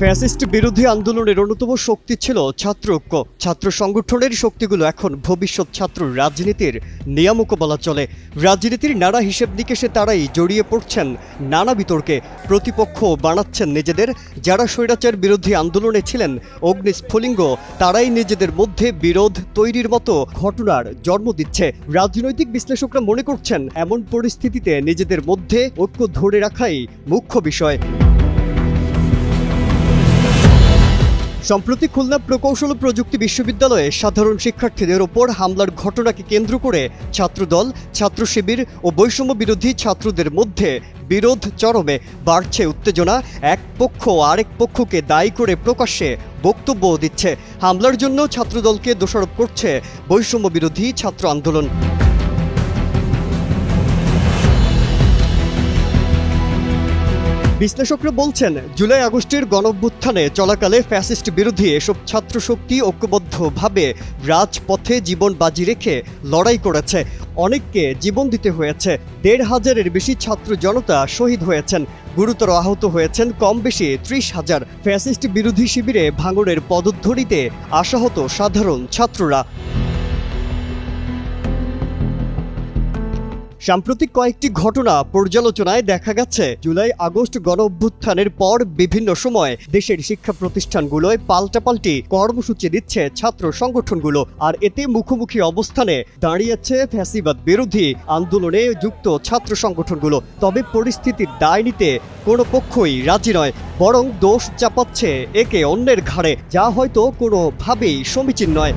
Fascist বিরোধী আন্দোলনের অন্যতম শক্তি ছিল ছাত্র ঐক্য। ছাত্র সংগঠনের শক্তিগুলো এখন ভবিষ্যৎ ছাত্র রাজনীতির নিয়ামকও বলা চলে। রাজনীতির নানা হিসেব নিকেশে তারাই জড়িয়ে পড়ছেন নানা বিতর্কে, প্রতিপক্ষ বানাচ্ছেন নিজেদের। যারা স্বৈরাচার বিরোধী আন্দোলনে ছিলেন অগ্নিস্ফুলিঙ্গ, তারাই নিজেদের মধ্যে বিরোধ তৈরির মতো ঘটনার জন্ম দিচ্ছে। রাজনৈতিক বিশ্লেষকরা মনে করছেন, এমন পরিস্থিতিতে নিজেদের মধ্যে ঐক্য ধরে রাখাই মুখ্য বিষয়। সম্প্রতি খুলনা প্রকৌশল ও প্রযুক্তি বিশ্ববিদ্যালয়ে সাধারণ শিক্ষার্থীদের ওপর হামলার ঘটনাকে কেন্দ্র করে ছাত্রদল, ছাত্র শিবির ও বৈষম্য বিরোধী ছাত্রদের মধ্যে বিরোধ চরমে। বাড়ছে উত্তেজনা, এক পক্ষ আরেক পক্ষকে দায়ী করে প্রকাশ্যে বক্তব্য দিচ্ছে। হামলার জন্য ছাত্রদলকে দোষারোপ করছে বৈষম্য বিরোধী ছাত্র আন্দোলন। বিশ্লেষকরা বলছেন, জুলাই আগস্টের গণঅভ্যুত্থানে চলাকালে ফ্যাসিস্ট বিরোধী এসব ছাত্র শক্তি ঐক্যবদ্ধভাবে রাজপথে জীবন বাজি রেখে লড়াই করেছে। অনেককে জীবন দিতে হয়েছে। ১৫০০-এর বেশি ছাত্র জনতা শহীদ হয়েছেন, গুরুতর আহত হয়েছেন কম বেশি ৩০,০০০। ফ্যাসিস্ট বিরোধী শিবিরে ভাঙড়ের পদধ্বনিতে আশাহত সাধারণ ছাত্ররা। সাম্প্রতিক কয়েকটি ঘটনা পর্যালোচনায় দেখা গেছে, জুলাই আগস্ট গণঅভ্যুত্থানের পর বিভিন্ন সময় দেশের শিক্ষা প্রতিষ্ঠানগুলোয় পাল্টাপাল্টি কর্মসূচি দিচ্ছে ছাত্র সংগঠনগুলো, আর এতে মুখোমুখি অবস্থানে দাঁড়িয়েছে ফ্যাসিবাদ বিরোধী আন্দোলনে যুক্ত ছাত্র সংগঠনগুলো। তবে পরিস্থিতির দায় নিতে কোনো পক্ষই রাজি নয়, বরং দোষ চাপাচ্ছে একে অন্যের ঘাড়ে, যা হয়তো কোনোভাবেই সমীচীন নয়।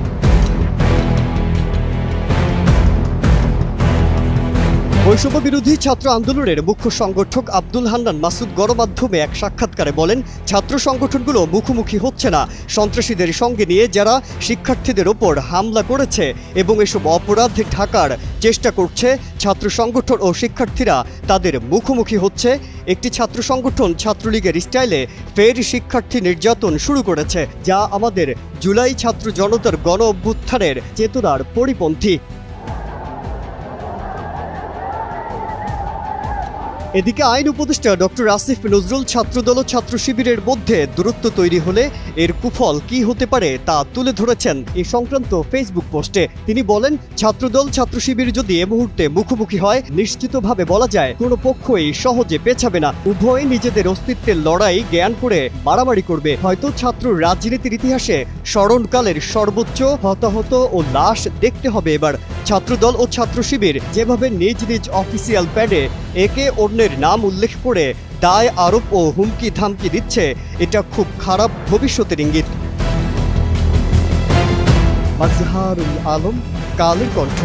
বৈষম্য বিরোধী ছাত্র আন্দোলনের মুখ্য সংগঠক আব্দুল হান্নান মাসুদ গণমাধ্যমে এক সাক্ষাৎকারে বলেন, ছাত্র সংগঠনগুলো মুখোমুখি হচ্ছে না সন্ত্রাসীদের সঙ্গে নিয়ে যারা শিক্ষার্থীদের ওপর হামলা করেছে এবং এসব অপরাধ ঢাকার চেষ্টা করছে। ছাত্র সংগঠন ও শিক্ষার্থীরা তাদের মুখোমুখি হচ্ছে। একটি ছাত্র সংগঠন ছাত্রলীগের স্টাইলে ফের শিক্ষার্থী নির্যাতন শুরু করেছে, যা আমাদের জুলাই ছাত্র জনতার গণ অভ্যুত্থানের চেতনার পরিপন্থী। এদিকে আইন উপদেষ্টা ডক্টর আসিফ নজরুল ছাত্রদল ও ছাত্র শিবিরের মধ্যে দূরত্ব তৈরি হলে এর কুফল কি হতে পারে তা তুলে ধরেছেন এ সংক্রান্ত ফেসবুক পোস্টে। তিনি বলেন, ছাত্রদল ছাত্র শিবির যদি এ মুহূর্তে মুখোমুখি হয়, নিশ্চিতভাবে বলা যায় কোনো পক্ষই সহজে পেছাবে না। উভয়ে নিজেদের অস্তিত্বের লড়াই জ্ঞান করে মারামারি করবে। হয়তো ছাত্র রাজনীতির ইতিহাসে স্মরণকালের সর্বোচ্চ হতাহত ও লাশ দেখতে হবে এবার। ছাত্রদল ও ছাত্র শিবির যেভাবে নিজ নিজ অফিসিয়াল প্যাডে একে অন্যের নাম উল্লেখ করে দায় আরোপ ও হুমকি ধামকি দিচ্ছে, এটা খুব খারাপ ভবিষ্যতের ইঙ্গিত। মাজহারুল আলম, কালের কণ্ঠ।